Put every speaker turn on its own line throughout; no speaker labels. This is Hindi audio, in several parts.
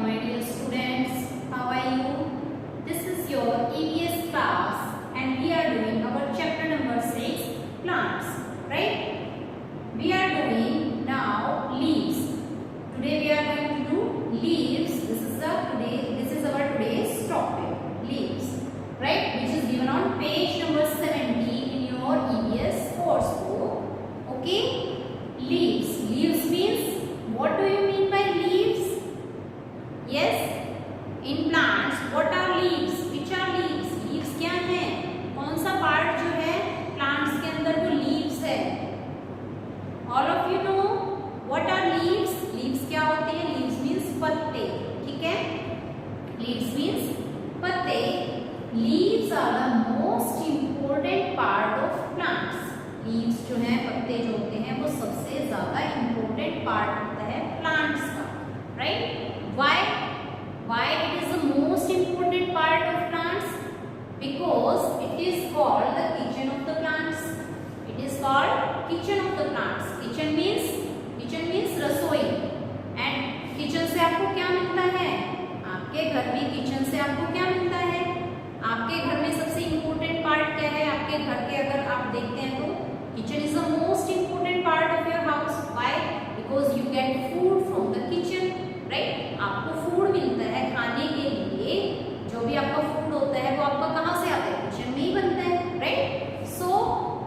my dear students. How are you? This is your EVS class and we are doing our chapter number 6, plants. Right? We are doing now leaves. Today we are going to do leaves. This is our today's topic, leaves. Right? Which is given on page number 70 in your EVS course book. Okay? Leaves. Leaves means, what do you mean by leaves? Yes, in plants what are leaves? Which are leaves? Leaves क्या है? कौन सा पार्ट जो है plants के अंदर वो leaves है? All of you know what are leaves? Leaves क्या होते हैं? Leaves means पत्ते. ठीक है? Leaves means पत्ते. Leaves are the most important part of plants. Leaves जो है, पत्ते जो होते हैं, वो सबसे ज्यादा important part होता है plants का. Right? Why it is the most important part of plants? Because it is called the kitchen of the plants. It is called kitchen of the plants. Kitchen means रसोई. And kitchen से आपको क्या मिलता है? आपके घर में kitchen से आपको क्या मिलता है? आपके घर में सबसे important part क्या है? आपके घर के अगर आप देखते हैं तो kitchen is the most important part of your house. Why? Because you get food from the kitchen. Right? आपको फूड मिलता है खाने के लिए. जो भी आपका फूड होता है वो आपका कहाँ से आता है? किचन में ही बनता है. Right? So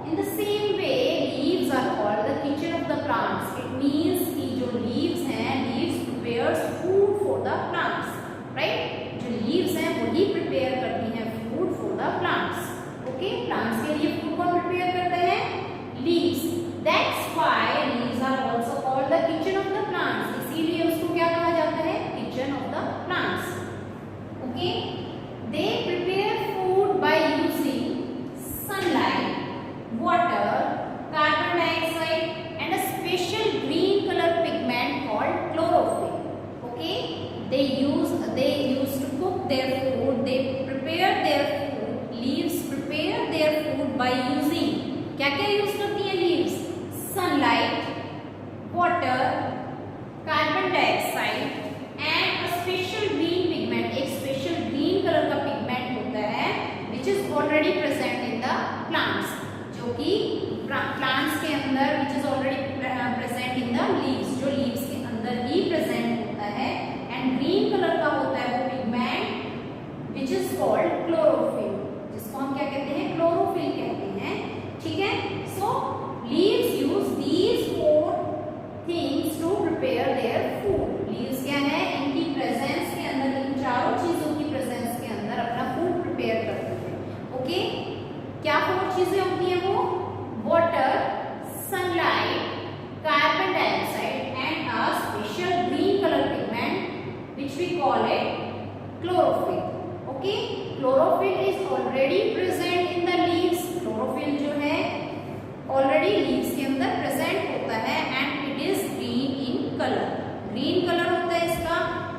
in the same way leaves are called the kitchen of the plants. It means कि जो लीव्स हैं, leaves prepares food for the plants. Right? जो लीव्स हैं वही प्रिपेयर करती हैं food for the plants. Okay? Plants के लिए फूड कौन प्रिपेयर करते हैं? Leaves. That's why leaves are also called the kitchen of the plants. इसीलिए उसको क्या कहा जाता है? Kitchen of the plants. Okay? They prepare food by using sunlight, water, carbon dioxide and a special green colour pigment called chlorophyll. Okay? they use to cook their food. They prepare their food. Leaves prepare their food by using, क्या क्या यूज करती है leaves? Sunlight, water, carbon dioxide and a special green pigment. एक स्पेशल ग्रीन कलर का पिगमेंट होता है which is already present in the plants, जो कि प्लांट्स के अंदर which is already present in the leaves, जो लीव्स के अंदर ही प्रेजेंट होता है. एंड ग्रीन कलर का होता है वो pigment which is called chlorophyll, जिसको हम क्या कहते हैं? क्लोरोफिल कहते हैं. ठीक है? So leaves use these four things to prepare their food. Leaves क्या है? इनकी प्रेजेंस के अंदर, इन चारों चीजों की प्रेजेंस के अंदर अपना फूड प्रिपेयर करती है. ओके? क्या फोर चीजें होती हैं वो? Water, sunlight, carbon dioxide and a special green colour pigment which we call it chlorophyll. Okay? Chlorophyll is already present in the leaves. Chlorophyll जो है ऑलरेडी लीव्स के अंदर प्रेजेंट होता है and it is green in colour. Green colour होता है इसका.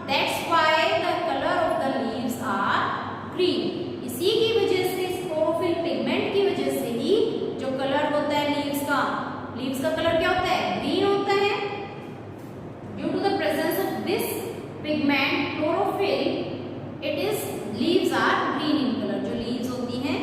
That's why the colour of the leaves are green. इसी की वजह से, इस क्लोरोफिल पिगमेंट की वजह से ही जो कलर होता है लीव्स का कलर क्या होता है? ग्रीन होता है. Due to the presence of this pigment chlorophyll, it is leaves are green in colour. जो लीव्स होती हैं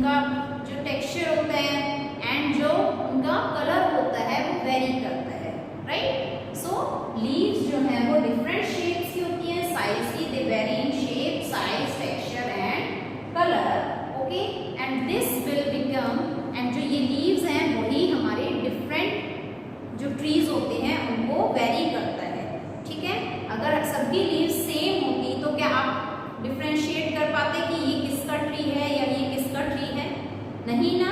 उनका जो टेक्सचर होता है एंड जो उनका कलर होता है वो वेरी करता है, राइट। सो लीव्स जो है वो डिफरेंट शेप्स की होती हैं, साइज की, they vary in shape, size, texture and colour, okay. And this will become, and जो ये लीव्स हैं वही हमारे डिफरेंट जो ट्रीज होते हैं उनको वेरी करता है, ठीक है। अगर सबकी लीव्स सेम होती तो क्या आप डिफ्रेंशिएट कर पाते कि ये किसका ट्री है या ये किसका ट्री है? नहीं ना।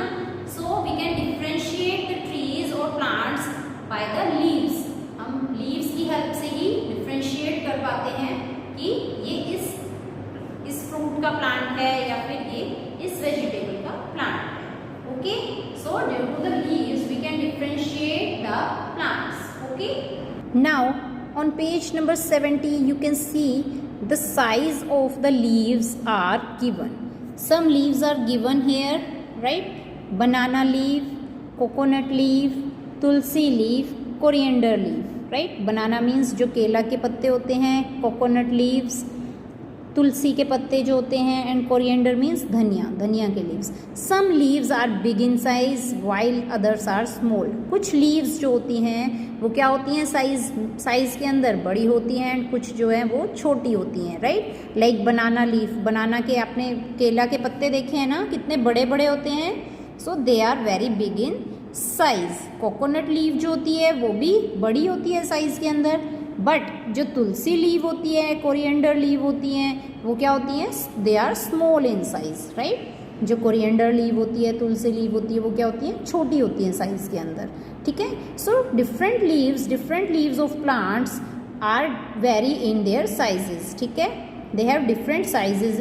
So we can differentiate the trees और प्लांट्स बाय द लीव्स। हम लीव्स की हेल्प से ही डिफ्रेंशिएट कर पाते हैं कि ये इस फ्रूट का प्लांट है या फिर ये इस वेजिटेबल का प्लांट है, okay. So due to the leaves we can differentiate the plants, okay. Now on page number 70 you can see the size of the leaves are given. Some leaves are given here, right? Banana leaf, coconut leaf, tulsi leaf, coriander leaf, right? Banana means जो केला के पत्ते होते हैं, coconut leaves तुलसी के पत्ते जो होते हैं, एंड कोरिएंडर मीन्स धनिया के leaves. Some leaves are big in size while others are small. कुछ लीव्स जो होती हैं वो क्या होती हैं, साइज के अंदर बड़ी होती हैं, एंड कुछ जो है वो छोटी होती हैं, राइट। लाइक बनाना लीफ, बनाना के आपने केला के पत्ते देखे हैं ना, कितने बड़े बड़े होते हैं, so they are very big in size. Coconut leaf जो होती है वो भी बड़ी होती है साइज के अंदर, बट जो तुलसी लीव होती है, कोरिएंडर लीव होती हैं, वो क्या होती हैं, they are small in size, right. जो कोरिएंडर लीव होती है, तुलसी लीव होती है, वो क्या होती है, छोटी होती है साइज के अंदर, ठीक है। So different leaves of plants are vary in their sizes, ठीक है। दे हैव डिफरेंट साइजेस,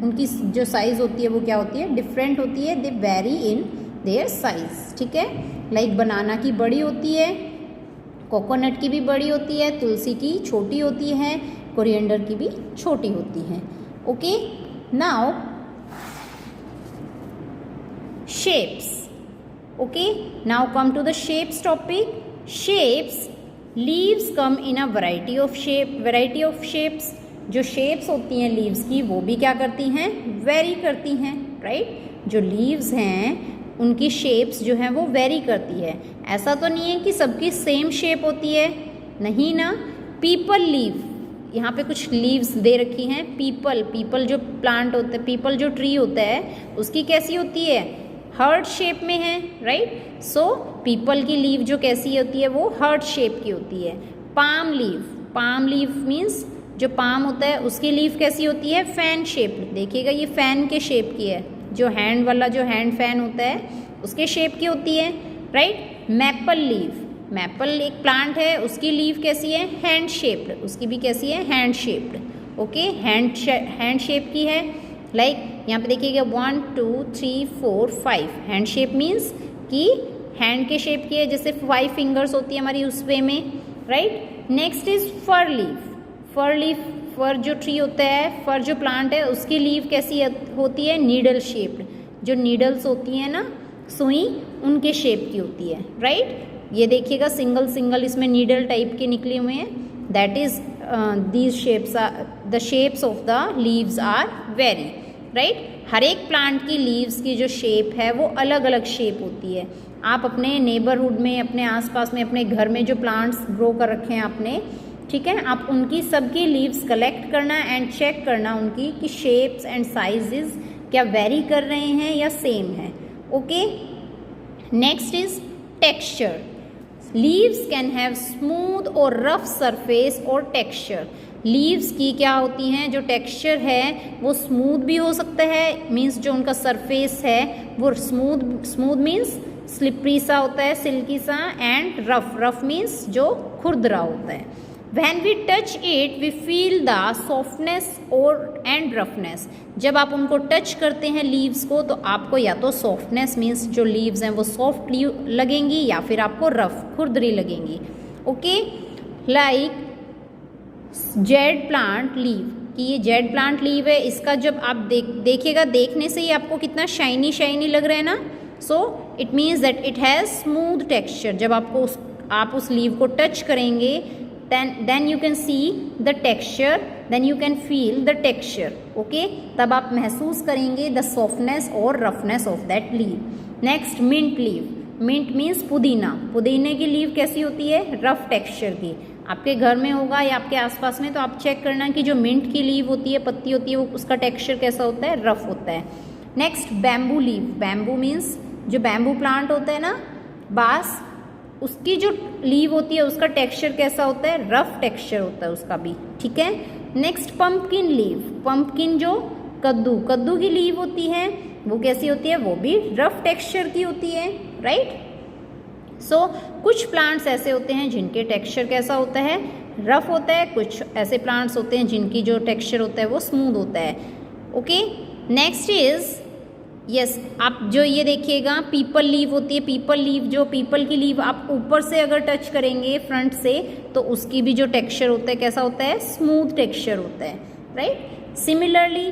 उनकी जो साइज होती है वो क्या होती है, डिफरेंट होती है, दे वेरी इन देयर साइज, ठीक है। लाइक बनाना की बड़ी होती है, कोकोनट की भी बड़ी होती है, तुलसी की छोटी होती है, कोरिएंडर की भी छोटी होती है, okay. Now shapes, okay. Now come to the shapes topic. Shapes, leaves come in a variety of shapes. जो शेप्स होती हैं लीव्स की वो भी क्या करती हैं, वेरी करती हैं, राइट। जो लीव्स हैं उनकी शेप्स जो हैं वो वेरी करती है। ऐसा तो नहीं है कि सबकी सेम शेप होती है, नहीं ना। पीपल लीव, यहाँ पे कुछ लीव्स दे रखी हैं। पीपल जो प्लांट होता है, पीपल जो ट्री होता है उसकी कैसी होती है, हार्ट शेप में है, राइट। सो पीपल की लीव जो कैसी होती है, वो हार्ट शेप की होती है। पाम लीव मीन्स जो पाम होता है उसकी लीव कैसी होती है, फैन शेप। देखिएगा ये फैन के शेप की है, जो हैंड वाला जो हैंड फैन होता है उसके शेप की होती है, राइट। मैपल एक प्लांट है, उसकी लीव कैसी है, हैंड शेप्ड, उसकी भी कैसी है, hand shaped, okay. Hand shape की है। लाइक यहाँ पे देखिएगा 1 2 3 4 5 हैंड शेप मीन्स कि हैंड के शेप की है, जैसे 5 फिंगर्स होती है हमारी उस वे में, right. Next is fir leaf. Fir जो ट्री होता है, फर जो प्लांट है उसकी लीव कैसी होती है, नीडल शेप्ड। जो नीडल्स होती हैं ना, सुई, उनके शेप की होती है, राइट। ये देखिएगा सिंगल इसमें नीडल टाइप के निकले हुए हैं, that is these shapes are the shapes of the leaves are very, right. हर एक प्लांट की लीव्स की जो शेप है वो अलग अलग शेप होती है। आप अपने नेबरहुड में, अपने आसपास में, अपने घर में जो प्लांट्स ग्रो कर रखे हैं आपने, ठीक है, आप उनकी सबकी लीव्स कलेक्ट करना एंड चेक करना उनकी कि शेप्स एंड साइजेस क्या वेरी कर रहे हैं या सेम है, okay. Next is texture. Leaves can have smooth और रफ सरफेस और टेक्सचर। लीव्स की क्या होती हैं, जो टेक्सचर है वो स्मूथ भी हो सकता है, मीन्स जो उनका सरफेस है वो स्मूथ मीन्स स्लिपरी सा होता है, सिल्की सा, एंड रफ मीन्स जो खुरदरा होता है। When we touch it, we feel the softness and roughness. जब आप उनको टच करते हैं लीव्स को तो आपको या तो सॉफ्टनेस मीन्स जो लीव्स हैं वो सॉफ्ट लगेंगी या फिर आपको रफ खुरदरी लगेंगी, okay. Like jade plant leave, कि ये जेड प्लांट लीव है, इसका जब आप देखिएगा, देखने से ही आपको कितना शाइनी लग रहा है ना। So it means that it has smooth texture. जब आप उस लीव को टच करेंगे then you can see the texture, then you can feel the texture,
okay, तब आप महसूस करेंगे द सॉफ्टनेस और roughness of that leaf. Next mint leaf, mint means पुदीना। पुदीने की लीव कैसी होती है? रफ टेक्सचर की। आपके घर में होगा या आपके आसपास में, तो आप चेक करना कि जो मिंट की लीव होती है, पत्ती होती है, वो उसका टेक्सचर कैसा होता है? रफ होता है। Next bamboo leave, bamboo means जो बैम्बू प्लांट होता है ना, बांस, उसकी जो लीव होती है उसका टेक्सचर कैसा होता है? रफ टेक्सचर होता है उसका भी, ठीक है। नेक्स्ट पंपकिन लीव, पंपकिन जो कद्दू की लीव होती है वो कैसी होती है? वो भी रफ टेक्सचर की होती है, राइट। सो कुछ प्लांट्स ऐसे होते हैं जिनके टेक्सचर कैसा होता है? रफ होता है। कुछ ऐसे प्लांट्स होते हैं जिनकी जो टेक्सचर होता है वो स्मूथ होता है, ओके। नेक्स्ट इज यस, आप जो ये देखिएगा पीपल लीव होती है, पीपल लीव, जो पीपल की लीव आप ऊपर से अगर टच करेंगे फ्रंट से, तो उसकी भी जो टेक्सचर होता है कैसा होता है? स्मूथ टेक्सचर होता है, right. Similarly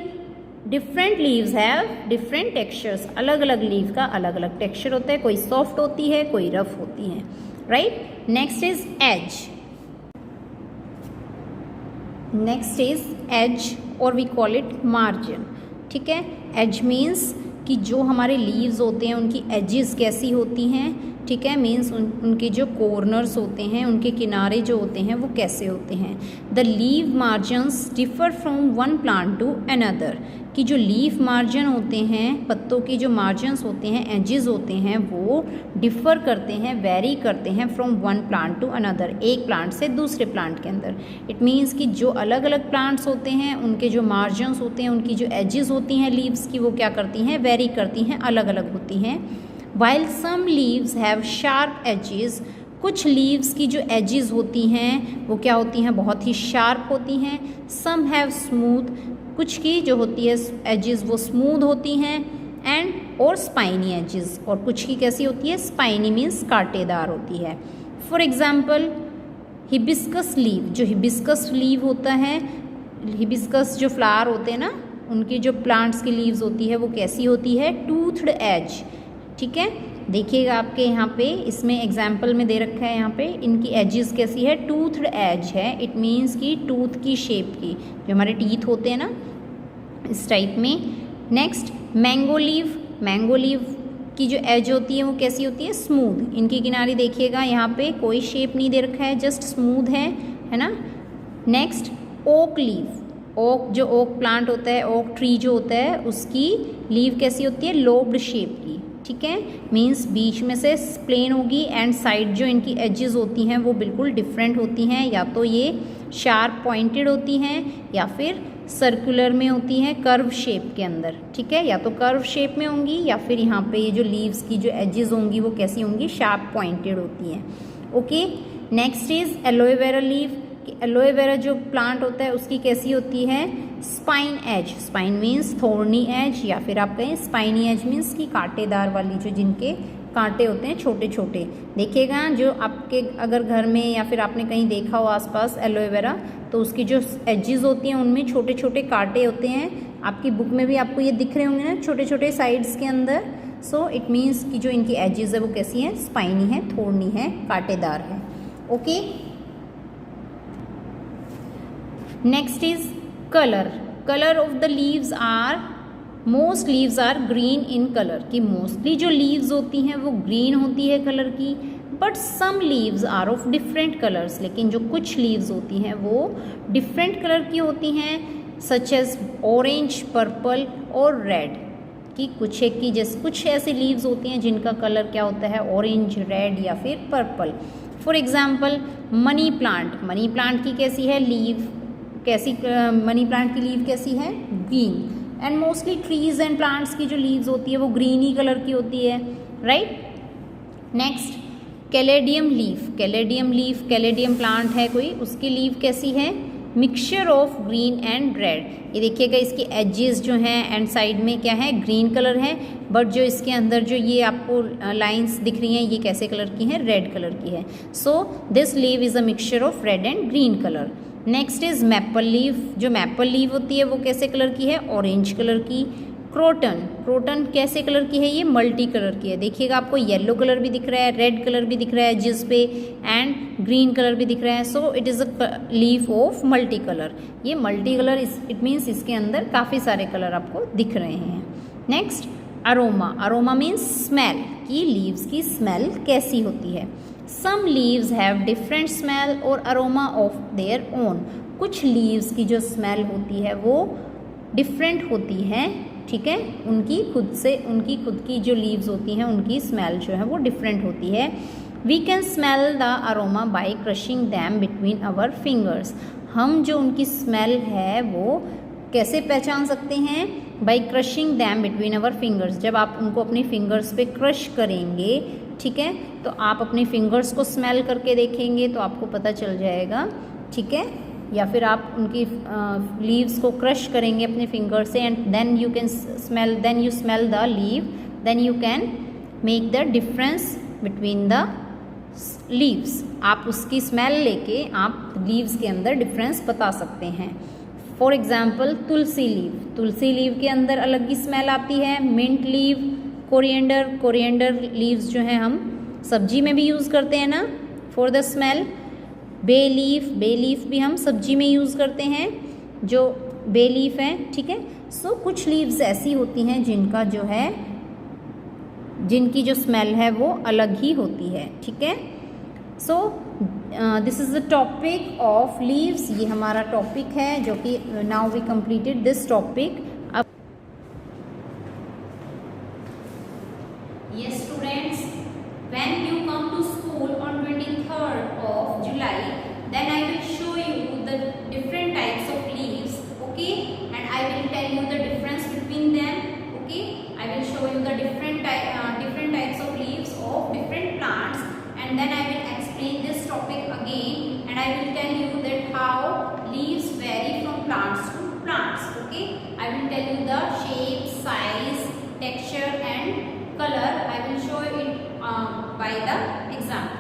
different leaves have different textures, अलग अलग लीव का अलग अलग टेक्सचर होता है, कोई सॉफ्ट होती है, कोई रफ होती है, right. Next is edge, next is edge और वी कॉल इट मार्जिन, ठीक है। एज मीन्स कि जो हमारे लीव्स होते हैं उनकी एजेस कैसी होती हैं, ठीक है, मीन्स उनके जो कॉर्नर्स होते हैं, उनके किनारे जो होते हैं वो कैसे होते हैं। The leave margins differ from one plant to another, कि जो लीफ मार्जिन होते हैं, पत्तों की जो मार्जिन्स होते हैं, एजेस होते हैं, वो डिफ़र करते हैं, वेरी करते हैं from one plant to another, एक प्लांट से दूसरे प्लांट के अंदर। इट मीन्स कि जो अलग अलग प्लांट्स होते हैं उनके जो मार्जिन्स होते हैं, उनकी जो एजेस होती हैं लीव्स की, वो क्या करती हैं? वेरी करती हैं, अलग अलग होती हैं। While some leaves have sharp edges, कुछ लीव्स की जो एजेस होती हैं वो क्या होती हैं? बहुत ही शार्प होती हैं। सम हैव स्मूथ, कुछ की जो होती है एजेस वो स्मूथ होती हैं, एंड और स्पाइनी एजेस, और कुछ की कैसी होती है? स्पाइनी मीन्स कांटेदार होती है। फॉर एग्जाम्पल हिबिस्कस लीव, जो हिबिस्कस लीव होता है, हिबिस्कस जो फ्लावर होते हैं ना, उनकी जो प्लांट्स की लीव्स होती है वो कैसी होती है? टूथड एज, ठीक है। देखिएगा आपके यहाँ पे इसमें एग्जाम्पल में दे रखा है, यहाँ पे इनकी एजेस कैसी है? टूथड एज है। इट मीन्स कि टूथ की शेप की, जो हमारे टीथ होते हैं ना, इस टाइप में। Next mango leave, mango leave की जो एज होती है वो कैसी होती है? स्मूथ। इनकी किनारी देखिएगा, यहाँ पे कोई शेप नहीं दे रखा है, जस्ट स्मूथ है ना। नेक्स्ट ओक लीव, ओक जो ओक प्लांट होता है, ओक ट्री जो होता है, उसकी लीव कैसी होती है? लोब्ड शेप की, ठीक है। मीन्स बीच में से प्लेन होगी, एंड साइड जो इनकी एजेस होती हैं वो बिल्कुल डिफरेंट होती हैं, या तो ये शार्प पॉइंटेड होती हैं या फिर सर्कुलर में होती हैं, कर्व शेप के अंदर, ठीक है। या तो कर्व शेप में होंगी या फिर यहाँ पे ये जो लीव्स की जो एजेस होंगी वो कैसी होंगी? शार्प पॉइंटेड होती हैं, okay. Next is aloe vera leaf, कि एलोवेरा जो प्लांट होता है उसकी कैसी होती है? Spine edge, spine means thorny edge, या फिर आप कहें स्पाइनी एज मीन्स की कांटेदार वाली, जो जिनके कांटे होते हैं छोटे छोटे। देखिएगा जो आपके अगर घर में या फिर आपने कहीं देखा हो आसपास एलोवेरा, तो उसकी जो एजेस होती हैं उनमें छोटे छोटे कांटे होते हैं। आपकी बुक में भी आपको ये दिख रहे होंगे ना, छोटे छोटे साइड्स के अंदर। सो इट मीन्स कि जो इनकी एजेस है वो कैसी हैं? स्पाइनी है, थोर्नी है, कांटेदार है, okay. Next is colour, colour of the leaves are, most leaves are green in colour, कि मोस्टली जो लीव्स होती हैं वो ग्रीन होती है कलर की, but some leaves are of different colours, लेकिन जो कुछ लीव्स होती हैं वो डिफरेंट कलर की होती हैं, सच एज ऑरेंज, पर्पल और रेड, कि कुछ एक की जैसे कुछ ऐसी लीव्स होती हैं जिनका कलर क्या होता है? ऑरेंज, रेड या फिर purple. For example money plant, money plant की कैसी है लीव? कैसी मनी प्लांट की लीव कैसी है? Green. And mostly trees and plants की जो लीव्स होती है वो ग्रीनी कलर की होती है, right. Next caladium leaf, caladium leaf, caladium plant है कोई, उसकी लीव कैसी है? Mixture of green and red. ये देखिएगा इसकी एजेस जो हैं एंड साइड में क्या है? ग्रीन कलर है, बट जो इसके अंदर जो ये आपको लाइंस दिख रही हैं ये कैसे कलर की हैं? रेड कलर की है। So this leave is a mixture of red and green colour. Next is maple leave, जो मैपल लीव होती है वो कैसे कलर की है? ऑरेंज कलर की। क्रोटन, क्रोटन कैसे कलर की है? ये मल्टी कलर की है। देखिएगा आपको येलो कलर भी दिख रहा है, रेड कलर भी दिख रहा है जिस पे, एंड ग्रीन कलर भी दिख रहा है। So it is a leaf of multi colour. ये मल्टी कलर इट मीन्स इसके अंदर काफ़ी सारे कलर आपको दिख रहे हैं। Next aroma, aroma means smell, कि लीव्स की स्मेल कैसी होती है। Some leaves have different smell और अरोमा ऑफ देयर ओन। कुछ लीव्स की जो स्मेल होती है वो डिफरेंट होती है, ठीक है, उनकी खुद की जो लीव्स होती हैं उनकी स्मेल जो है वो डिफरेंट होती है। We can smell the aroma by crushing them between our fingers. हम जो उनकी स्मेल है वो कैसे पहचान सकते हैं? By crushing them between our fingers. जब आप उनको अपनी फिंगर्स पे क्रश करेंगे, ठीक है, तो आप अपने फिंगर्स को स्मेल करके देखेंगे तो आपको पता चल जाएगा, ठीक है। या फिर आप उनकी लीव्स को क्रश करेंगे अपने फिंगर से and then you smell the leave, then you can make the difference between the leaves. आप उसकी स्मेल लेके आप लीव्स के अंदर डिफरेंस बता सकते हैं। For example tulsi leave, tulsi leave के अंदर अलग ही स्मेल आती है। Mint leave, coriander, coriander leaves जो हैं हम सब्जी में भी यूज़ करते हैं ना for the smell. Bay leaf भी हम सब्जी में यूज़ करते हैं, जो बे लीफ है, ठीक है। सो कुछ लीव्स ऐसी होती हैं जिनकी जो स्मेल है वो अलग ही होती है, ठीक है। So this is the topic of leaves. ये हमारा टॉपिक है जो कि now we completed this topic. अब
Yes students, when you come to school on 23rd of July, then I will show you the different types of leaves, okay, and I will tell you the difference between them, okay. I will show you the different types of leaves of different plants, and then I will explain this topic again, and I will tell you that how leaves vary from plants to plants, okay. I will tell you the shape, size, texture and color. I will show it by the example.